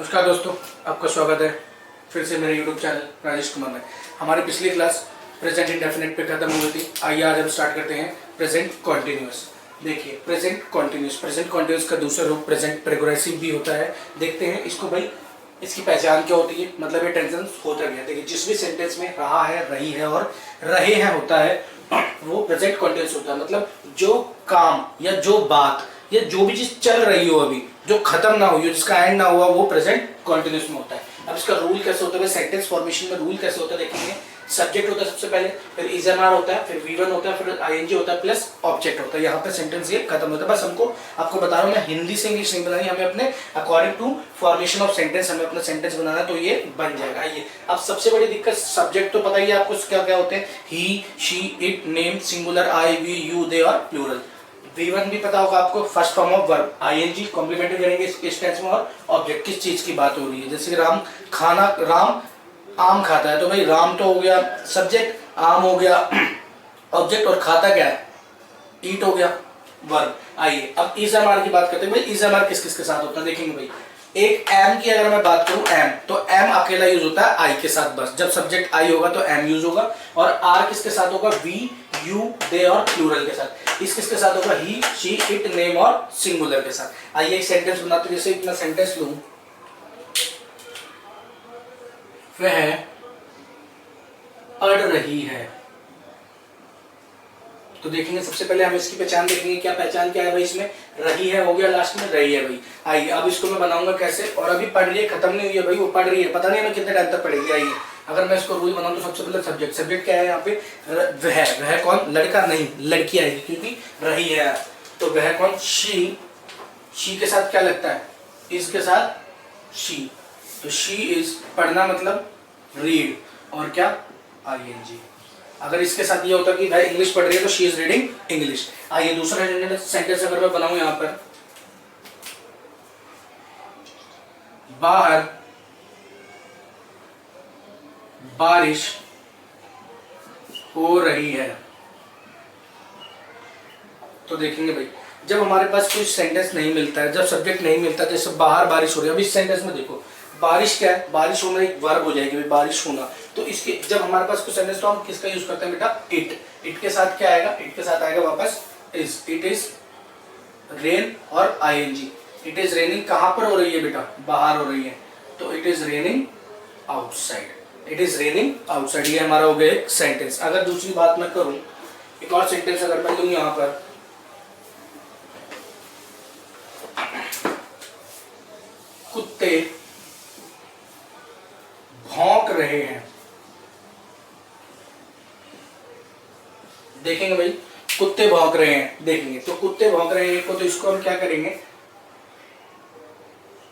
नमस्कार दोस्तों, आपका स्वागत है फिर से मेरे YouTube चैनल राजेश कुमार में। हमारी पिछली क्लास प्रेजेंट इंडेफिनिट पे खत्म हुई थी। आइए आज हम स्टार्ट करते हैं प्रेजेंट कॉन्टिन्यूअस। देखिए प्रेजेंट कॉन्टिन्यूअस का दूसरा रूप प्रेजेंट प्रोग्रेसिव भी होता है। देखते हैं इसको भाई, इसकी पहचान क्या होती है, मतलब ये टेंशन होता क्या है। देखिए जिस भी सेंटेंस में रहा है, रही है और रहे हैं होता है वो प्रेजेंट कॉन्टिन्यूअस होता है। मतलब जो काम या जो बात या जो भी चीज चल रही हो, अभी जो खत्म ना हुई हो, जिसका एंड ना हुआ, वो प्रेजेंट कॉन्टिन्यूअस में होता है। अब इसका रूल कैसे होता है, सेंटेंस फॉर्मेशन में रूल कैसे होता है देखेंगे। सब्जेक्ट होता है सबसे पहले, फिर इज एम आर होता है, फिर वी वन होता है, फिर आईएनजी होता है, प्लस ऑब्जेक्ट होता है। यहाँ पे सेंटेंस ये खत्म होता है। बस आपको बता रहा हूँ, मैं हिंदी से इंग्लिश नहीं बनानी, हमें अपने according to formation of sentence हमें अपना सेंटेंस बनाना, तो ये बन जाएगा। ये अब सबसे बड़ी दिक्कत, सब्जेक्ट तो पता ही है आपको क्या क्या होते हैं, he, she, it, name, singular, I, we, you, they और प्लूरल। V1 भी पता होगा आपको, first form of verb, ING complementary करेंगे इस टेंस में, और ऑब्जेक्ट किस चीज की बात हो रही है। जैसे राम आम खाता है, तो भाई राम तो हो गया सब्जेक्ट, आम हो गया ऑब्जेक्ट, और खाता क्या है, ईट हो गया वर्ब। आइए अब इज एम आर की बात करते हैं। भाई इज एम आर किस किस के साथ होता है देखेंगे। भाई एक एम की अगर मैं बात करूं, एम तो एम अकेला यूज होता है आई के साथ बस। जब सब्जेक्ट आई होगा तो एम यूज होगा, और आर किसके साथ होगा, वी, यू, दे और प्लूरल के साथ। इस किसके साथ होगा, ही, शी, इट, नेम और सिंगुलर के साथ। आइए एक सेंटेंस बनाते हैं। जैसे मैं सेंटेंस लूं, वह पढ़ रही है, तो देखेंगे सबसे पहले हम इसकी पहचान देखेंगे। क्या पहचान क्या है भाई, इसमें रही है हो गया, लास्ट में रही है भाई। आइए अब इसको मैं बनाऊंगा कैसे, और अभी पढ़ रही है खत्म नहीं हुई है भाई, वो पढ़ रही है, पता नहीं हमें कितने टाइम तक पढ़ेगी। आइए अगर मैं इसको रूल बनाऊं तो सबसे पहले सब्जेक्ट क्या है यहाँ पे, वह कौन, लड़का नहीं लड़की आएगी, क्योंकि रही है। तो वह कौन, शी के साथ क्या लगता है, इसके साथ शी, तो शी इज पढ़ना मतलब रीड, और क्या आईएनजी। अगर इसके साथ ये होता कि भाई इंग्लिश पढ़ रही है तो शी इज रीडिंग इंग्लिश। आइए दूसरा सेंटेंस अगर मैं बनाऊं यहां पर, बाहर बारिश हो रही है, तो देखेंगे भाई जब हमारे पास कोई सेंटेंस नहीं मिलता है, जब सब्जेक्ट नहीं मिलता, जैसे बाहर बारिश हो रही है। अब इस सेंटेंस में देखो बारिश क्या है, बारिश होना एक वर्ब हो जाएगी, बारिश होना। तो इसके जब हमारे पास कोई सेंटेंस, तो हम किसका यूज करते हैं बेटा, इट के साथ क्या आएगा, इट के साथ आएगा वापस इज। इट इज रेन और आईएनजी। इट इज रेनिंग कहां पर हो रही है बेटा, बाहर हो रही है, तो it is raining outside. It is raining outside. ये हमारा हो गया एक सेंटेंस। अगर दूसरी बात मैं करूं, एक और सेंटेंस अगर मैं लूं यहां पर, कुत्ते भौंक रहे हैं, देखेंगे भाई कुत्ते भौंक रहे हैं, देखेंगे तो कुत्ते भौंक रहे हैं को, तो इसको हम क्या करेंगे,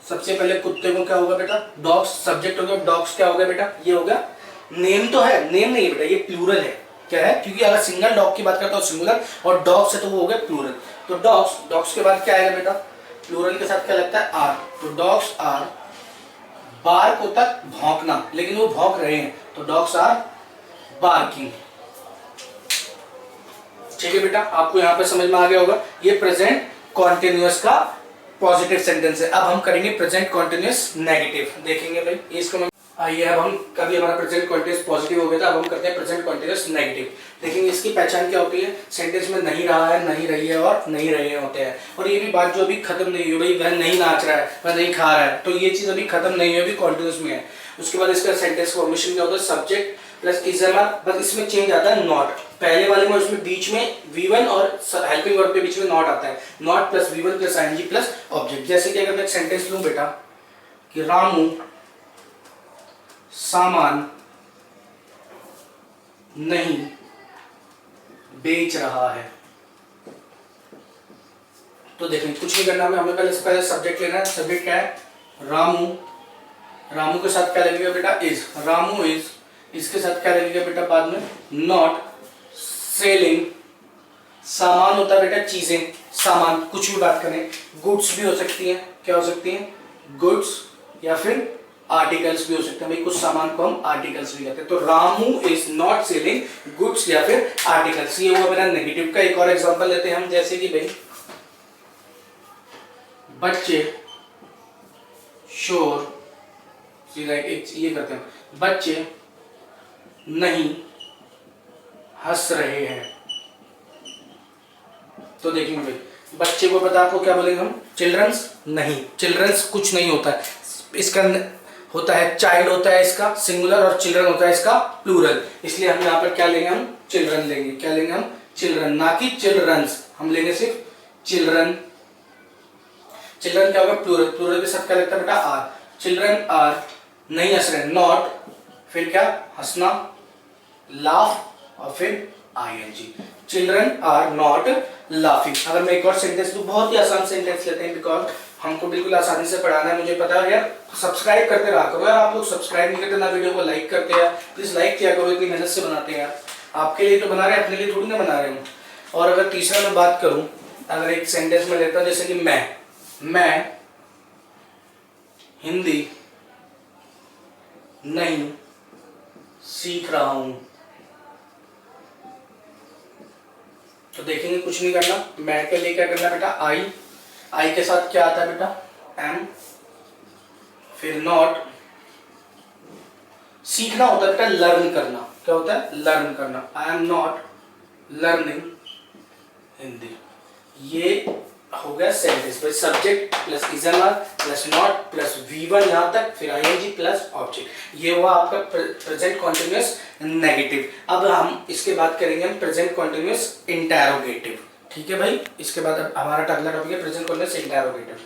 सबसे पहले कुत्ते को क्या होगा बेटा, डॉग्स, सब्जेक्ट हो गया, डॉग्स क्या हो गया बेटा, ये हो गया नेम, तो है नेम नहीं है बेटा, ये प्लूरल है। क्या है, क्योंकि अगर सिंगल डॉग की बात करता हूं सिंगुलर, और डॉग्स है तो वो हो गया प्लूरल। तो डॉग्स के बाद क्या आएगा बेटा, प्लूरल के साथ क्या लगता है, आर, तो डॉग्स आर, बार को तक भौंकना, लेकिन वो भौंक रहे हैं, तो डॉग्स आर बार्किंग। ठीक है बेटा, आपको यहां पे समझ में आ गया होगा। ये प्रेजेंट कॉन्टिन्यूअस का पॉजिटिव सेंटेंस है। अब हम करेंगे प्रेजेंट कॉन्टिन्यूअस नेगेटिव, देखेंगे भाई इसको। आइए अब हम, कभी हमारा प्रेजेंट कॉन्टिन्यूअस पॉजिटिव हो गया था, अब हम करते हैं प्रेजेंट कॉन्टिन्यूअस नेगेटिव। देखेंगे इसकी पहचान क्या होती है, सेंटेंस में नहीं रहा है, नहीं रही है और नहीं रहे होते हैं। और ये भी बात जो अभी खत्म नहीं हुई, भाई वह नहीं नाच रहा है, वह नहीं खा रहा है, तो ये चीज अभी खत्म नहीं है, अभी कॉन्टिन्यूअस में है। उसके बाद इसका सेंटेंस फॉर्मेशन क्या होता है, subject plus is am are, बस इसमें चेंज आता है नॉट। पहले वाले में उसमें बीच में V1 और हेल्पिंग वर्ब के बीच में नॉट आता है, not plus V1 plus ING plus object. जैसे कि अगर मैं एक सेंटेंस लूं बेटा कि रामू सामान नहीं बेच रहा है, तो देखें कुछ नहीं करना हमें पहले सब्जेक्ट लेना है। सब्जेक्ट क्या है, रामू, रामू के साथ क्या लगेगा बेटा, इज, रामू इज, इसके साथ क्या लगेगा बेटा बाद में, नॉट सेलिंग, सामान होता है बेटा चीजें, सामान कुछ भी बात करें, गुड्स भी हो सकती है, क्या हो सकती है, गुड्स, या फिर आर्टिकल्स भी हो सकते हैं। भाई कुछ सामान को हम आर्टिकल्स भी कहते हैं। तो Ramu is not selling goods या फिर आर्टिकल्स। ये हुआ मेरा नेगेटिव का। एक और एग्जांपल लेते हैं हम, जैसे कि भाई बच्चे शोर सीधा एक ये करते हैं, बच्चे नहीं हंस रहे हैं। तो देखेंगे भाई, बच्चे को पता आपको क्या बोलेंगे हम, चिल्ड्रंस। नहीं, चिल्ड्रंस कुछ नहीं होता है, इसका होता है चाइल्ड होता है इसका सिंगुलर, और चिल्ड्रन होता है इसका प्लूरल। इसलिए हम यहाँ पर क्या लेंगे, हम चिल्ड्रन लेंगे। क्या लेंगे हम, चिल्ड्रन, ना कि चिल्ड्रंस। हम लेंगे सिर्फ चिल्ड्रन। चिल्ड्रन क्या होगा, प्लूरल। प्लूरल के साथ क्या लगता है बेटा, आर। चिल्ड्रन आर नहीं हंस रहे, नॉट, फिर क्या, हंसना, लाफ, और फिर ING. Children are not laughing. अगर मैं एक और सेंटेंस दूं, बहुत ही आसान सेंटेंस लेते हैं, बिकॉज हमको बिल्कुल आसानी से पढ़ाना है, मुझे पता है यार। सब्सक्राइब करते रहा करो यार, आप लोग सब्सक्राइब नहीं करते ना, वीडियो को लाइक करते हैं, प्लीज लाइक किया करो, इतनी मेहनत से बनाते हैं यार। आपके लिए तो बना रहे हैं, अपने लिए थोड़ी ना बना रहे हूँ। और अगर तीसरा मैं बात करूं, अगर एक सेंटेंस में लेता हूं, जैसे कि मैं हिंदी नहीं सीख रहा हूं। तो देखेंगे कुछ नहीं करना, मैं के लिए क्या करना बेटा, आई के साथ क्या आता है बेटा, एम, फिर नॉट। सीखना होता है बेटा लर्न करना। क्या होता है, लर्न करना। I am not learning Hindi. ये हो गया सेंटेंस भाई, सब्जेक्ट प्लस इजनर प्लस नॉट प्लस V1 यहां तक, फिर आईएनजी प्लस ऑब्जेक्ट। ये हुआ आपका प्रेजेंट कॉन्टिन्यूअस नेगेटिव। अब हम इसके बाद करेंगे हम प्रेजेंट कॉन्टिन्यूअस इंटरोगेटिव। ठीक है भाई, इसके बाद हमारा अगला टॉपिक है प्रेजेंट कॉन्टिन्यूअस इंटरोगेटिव।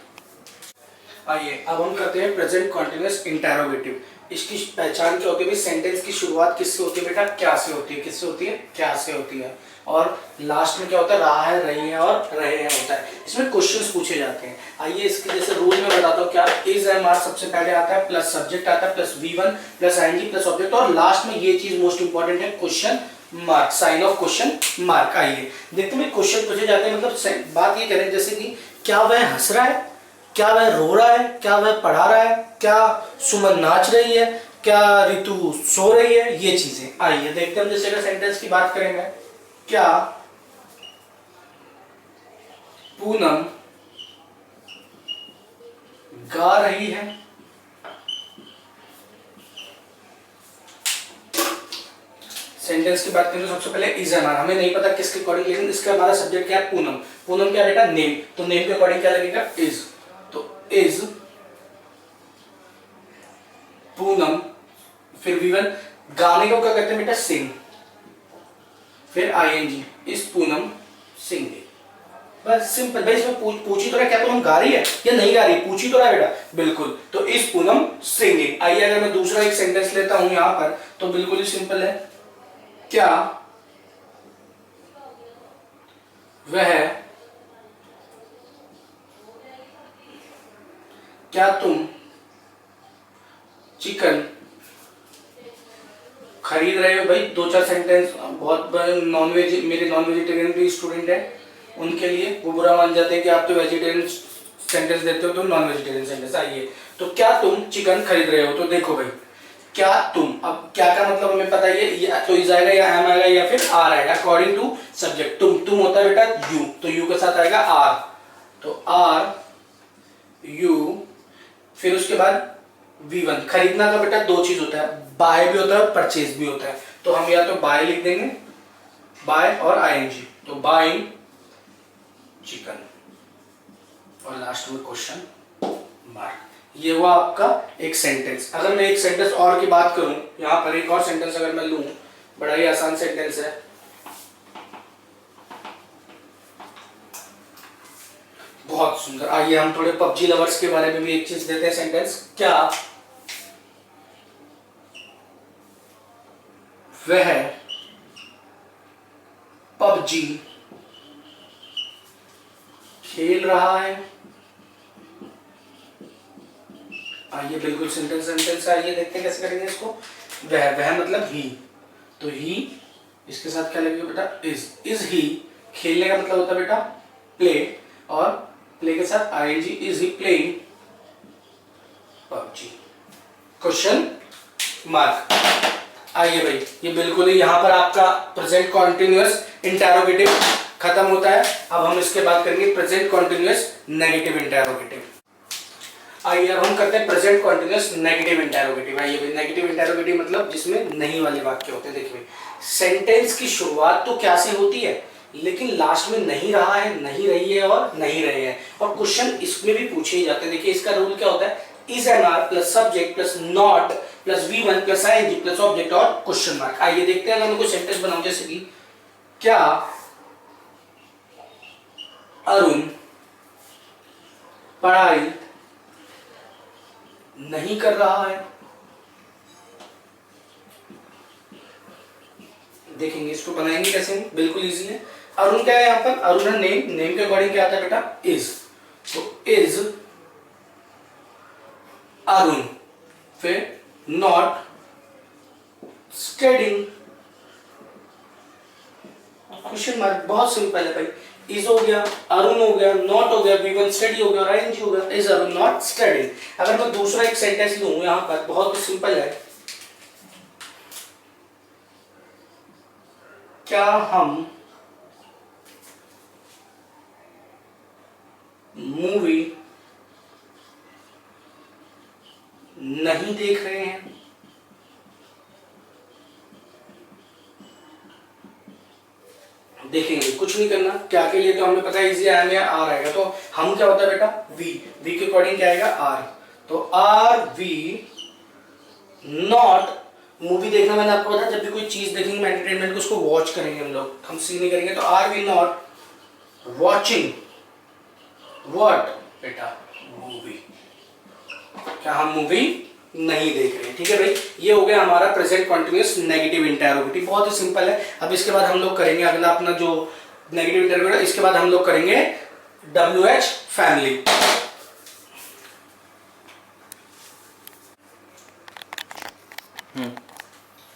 आइए अब हम करते हैं प्रेजेंट कॉन्टिन्यूअस इंटरोगेटिव। इसकी पहचान क्या होती है भाई, सेंटेंस की शुरुआत किससे होती है बेटा, क्या से होती है। किससे होती है, क्या से होती है। और लास्ट में क्या होता है, रहा है, रही है और रहे हैं होता है। इसमें क्वेश्चंस पूछे जाते हैं। आइए इसके जैसे रूल में बताता हूँ क्या, इज एम आर सबसे पहले आता है, प्लस सब्जेक्ट आता है, plus V1 plus ING plus object, और लास्ट में ये चीज मोस्ट इंपॉर्टेंट है, question mark, sign of question mark. आइए देखते हैं क्वेश्चन पूछे जाते हैं, मतलब बात ये करें जैसे कि क्या वह हंस रहा है, क्या वह रो रहा है, क्या वह पढ़ा रहा है, क्या सुमन नाच रही है, क्या ऋतु सो रही है, ये चीजें। आइए देखते हैं, जैसे अगर सेंटेंस की बात करेंगे, क्या पूनम गा रही है। सेंटेंस की बात करें तो सबसे पहले इज एम आर, हमें नहीं पता किसके अकॉर्डिंग, लेकिन इसका हमारा सब्जेक्ट क्या है, पूनम। पूनम क्या बेटा, नेम, तो नेम के अकॉर्डिंग क्या लगेगा, इज। तो इज पूनम, फिर V1, गाने को क्या कहते हैं बेटा, सिंग, फिर आईएनजी, इज पूनम सिंगिंग। बस सिंपल भाई। इसमें पूछी तो रहा क्या पूनम गा रही है या नहीं गा रही, पूछी तो रहा है बेटा, बिल्कुल। तो इज पूनम सिंगिंग। आइए अगर मैं दूसरा एक सेंटेंस लेता हूं यहां पर, तो बिल्कुल ही सिंपल है, क्या तुम चिकन खरीद रहे हो। भाई दो चार सेंटेंस, बहुत नॉन वेज, मेरे नॉन वेजिटेरियन भी स्टूडेंट है, उनके लिए वो बुरा मान जाते हैं कि आप तो वेजिटेरियन सेंटेंस देते हो, तो नॉन वेजिटेरियन सेंटेंस। आइए तो क्या तुम चिकन खरीद रहे हो। तो देखो भाई, क्या तुम, अब क्या का मतलब हमें पता है, ये तो इज आएगा या एम आएगा या फिर आर आएगा अकॉर्डिंग टू सब्जेक्ट। तुम होता है बेटा यू, तो यू के साथ आएगा आर, तो आर यू, फिर उसके बाद V1। खरीदना का बेटा दो चीज होता है, बाय भी होता है और परचेज भी होता है। तो हम या तो बाय लिख देंगे, बाय और आईएनजी, तो बाइंग चिकन, और लास्ट में क्वेश्चन मार्क। ये हुआ आपका एक सेंटेंस। अगर मैं एक सेंटेंस और की बात करूं, यहां पर एक और सेंटेंस अगर मैं लूं, बड़ा ही आसान सेंटेंस है, बहुत सुंदर। आइए हम थोड़े पबजी लवर्स के बारे में भी एक चीज देते हैं सेंटेंस, क्या वह पबजी खेल रहा है। आइए बिल्कुल सेंटेंस है, आइए देखते हैं कैसे करेंगे इसको। वह मतलब ही, तो ही इसके साथ क्या लगेगा बेटा, इज ही। खेलने का मतलब होता है बेटा प्ले, और प्ले के साथ ING, is he playing PUBG, question mark. आइए भाई, ये बिल्कुल ही यहाँ पर आपका प्रेजेंट कॉन्टिन्यूअस इंटरोगेटिव खत्म होता है। अब हम इसके बाद करेंगे प्रेजेंट कॉन्टिन्यूअस नेगेटिव इंटरोगेटिव। आइए अब हम करते हैं प्रेजेंट कॉन्टिन्यूअस नेगेटिव इंटेरोगेटिव। आइए भाई, नेगेटिव इंटेरोगेटिव मतलब जिसमें नहीं वाले वाक्य होते हैं। देखिए सेंटेंस की शुरुआत तो क्या से होती है, लेकिन लास्ट में नहीं रहा है, नहीं रही है और नहीं रहे हैं, और क्वेश्चन इसमें भी पूछे ही जाते हैं। देखिए इसका रूल क्या होता है, is am are plus subject plus not plus V1 plus ING plus object और क्वेश्चन मार्क। आइए देखते हैं, अगर मैं कोई सेंटेंस बनाऊं जैसे कि क्या अरुण पढ़ाई नहीं कर रहा है। देखेंगे इसको बनाएंगे कैसे, बिल्कुल इजी है। अरुण क्या है यहाँ पर, अरुण है नेम, नेम के अकॉर्डिंग क्या आता है बेटा, इज। तो इज अरुण, फिर नॉट स्टडिंग, क्वेश्चन मार्क। बहुत सिंपल है भाई, इज हो गया, अरुण हो गया, नॉट हो गया, V1 स्टडी हो गया और आईएनजी हो गया, इज अरुण नॉट स्टडिंग। अगर मैं दूसरा एक सेंटेंस लूं यहां पर, बहुत सिंपल है, क्या हम मूवी नहीं देख रहे हैं। देखेंगे कुछ नहीं करना, क्या के लिए, तो हमें पता है इजी आया में आर आएगा, तो हम क्या होता है बेटा, वी के अकॉर्डिंग क्या आएगा, आर। तो आर वी नॉट, मूवी देखना मैंने आपको बताया, जब भी कोई चीज देखेंगे एंटरटेनमेंट को, उसको वॉच करेंगे हम लोग, हम सी नहीं करेंगे। तो are we not watching what बेटा, मूवी, क्या हम मूवी नहीं देख रहे हैं। ठीक है भाई, ये हो गया हमारा प्रेजेंट कॉन्टिन्यूअस नेगेटिव इंटेरोगेटिव, बहुत ही सिंपल है। अब इसके बाद हम लोग करेंगे अगला अपना जो नेगेटिव इंटेरोगेटिव, इसके बाद हम लोग करेंगे WH फैमिली।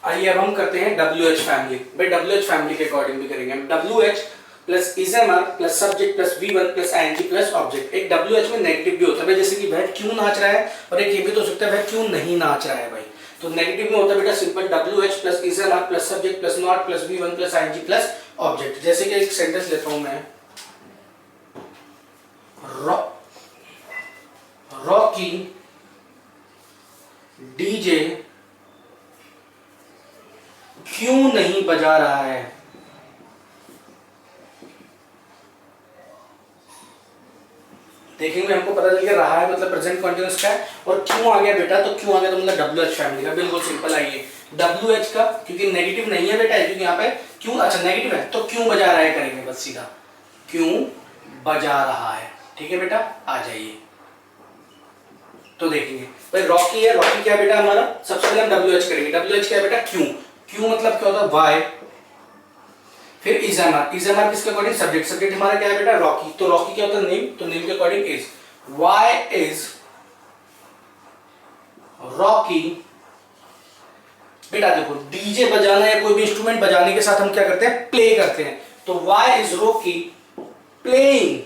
आइए अब हम करते हैं WH फैमिली। भाई WH फैमिली के अकॉर्डिंग भी करेंगे हम। WH plus is am are plus subject plus V1 plus ING plus object. एक WH में नेगेटिव भी होता है, जैसे कि वह क्यों नाच रहा है, और एक ये भी तो हो सकता है वह क्यों नहीं नाच रहा है भाई। तो नेगेटिव में होता है बेटा simple WH plus is am are plus subject plus not plus V1 plus ING plus object. जैसे कि एक सेंटेंस लेता हूं मैं, रॉकी डीजे क्यों नहीं बजा रहा है। देखेंगे हमको पता चल गया, रहा है मतलब प्रेजेंट कंटीन्यूअस का है, और क्यों आ गया बेटा, तो क्यों आ गया तो मतलब WH फैमिली का। बिल्कुल सिंपल आइए, WH का क्योंकि नेगेटिव नहीं है बेटा, क्योंकि यहाँ पे क्यों, अच्छा नेगेटिव है तो क्यों बजा रहा है करेंगे बस सीधा, क्यों बजा रहा है। ठीक है बेटा, आ जाइए। तो देखेंगे भाई रॉकी है, रॉकी क्या है बेटा हमारा, सबसे पहले हम WH करेंगे। WH क्या है बेटा, क्यों, क्यों मतलब क्या होता है वाई, फिर is am are, is am are किसके अकॉर्डिंग, सब्जेक्ट, सब्जेक्ट हमारा क्या है बेटा रॉकी, तो रॉकी क्या होता है नेम, तो नेम के according is, why is Rocky. बेटा देखो डीजे बजाना या कोई भी इंस्ट्रूमेंट बजाने के साथ हम क्या करते हैं, प्ले करते हैं, तो why is Rocky playing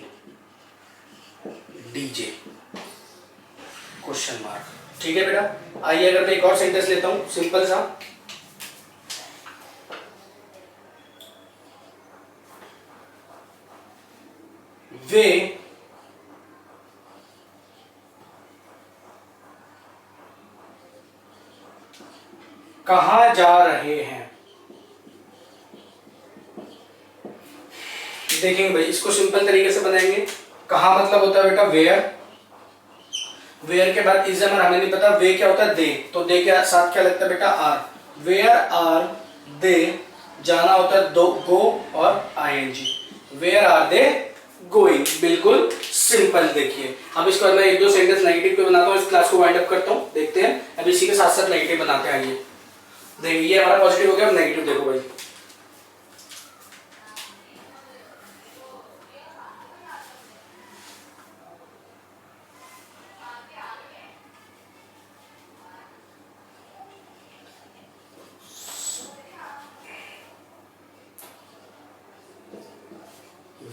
DJ, question mark. ठीक है बेटा, आइए अगर मैं एक और सेंटेंस लेता हूं सिंपल सा, वे कहां जा रहे हैं। देखेंगे भाई इसको सिंपल तरीके से बनाएंगे, कहां मतलब होता है बेटा वेयर, वेयर के बाद इज एम आर हमें नहीं पता, वे क्या होता है दे, तो दे के साथ क्या लगता है बेटा आर, वेयर आर दे, जाना होता है दो गो और ING, where are they going. बिल्कुल सिंपल। देखिए अब इसके बाद मैं एक दो सेंटेंस नेगेटिव पे बनाता हूँ, इस क्लास को वाइंड अप करता हूँ, देखते हैं। अब इसी के साथ साथ नेगेटिव बनाते हैं। आइए देखिए ये हमारा पॉजिटिव हो गया, अब नेगेटिव देखो भाई,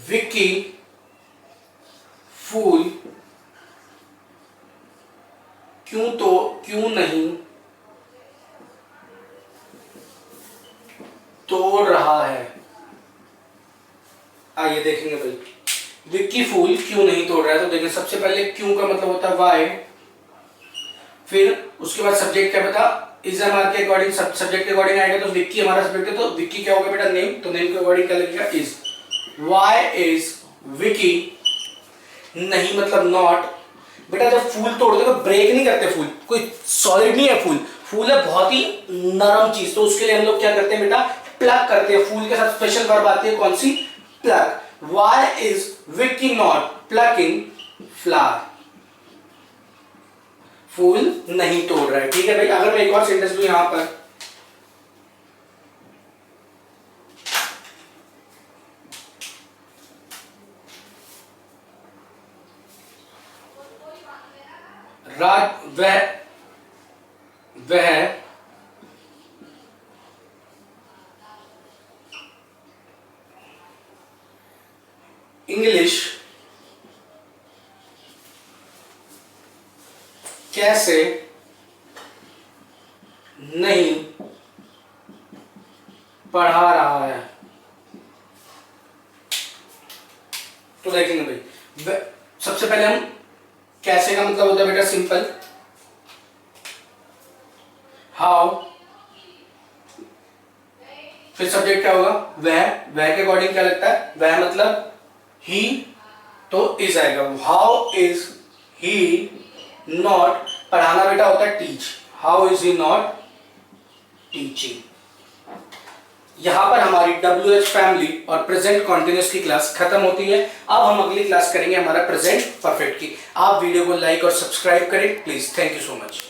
विक्की फूल क्यों नहीं तोड़ रहा है। आइए देखेंगे भाई विक्की फूल क्यों नहीं तोड़ रहा है, तो देखिए सबसे पहले क्यों का मतलब होता है वाई, फिर उसके बाद सब्जेक्ट क्या बता, इज हमारे के अकॉर्डिंग सब्जेक्ट के अकॉर्डिंग आएगा तो विक्की हमारा सब्जेक्ट है, तो विक्की क्या होगा बेटा नेम, तो नेम के अकॉर्डिंग क्या लगेगा इज। वाई इज विकी, नहीं मतलब नॉट। बेटा जब फूल तोड़ते तो ब्रेक नहीं करते, फूल कोई सॉलिड नहीं है, फूल है बहुत ही नरम चीज, तो उसके लिए हम लोग क्या करते हैं बेटा प्लग करते हैं। फूल के साथ स्पेशल वर्ब आती है कौन सी, pluck. Why is Vicky not plucking flower, फूल नहीं तोड़ रहा है। ठीक है भाई, अगर मैं एक और सेंटेंस दूं यहां पर, राज वह इंग्लिश कैसे नहीं पढ़ा रहा है। तो देखेंगे भाई, सबसे पहले हम कैसे का मतलब होता है बेटा सिंपल, हाउ, फिर सब्जेक्ट क्या होगा वह के अकॉर्डिंग क्या लगता है, वह मतलब ही, तो इज आएगा। हाउ इज ही नॉट, पढ़ाना बेटा होता है teach, how is he not teaching. यहां पर हमारी WH फैमिली और प्रेजेंट कॉन्टिन्यूअस की क्लास खत्म होती है। अब हम अगली क्लास करेंगे हमारा प्रेजेंट परफेक्ट की। आप वीडियो को लाइक और सब्सक्राइब करें please. Thank you so much.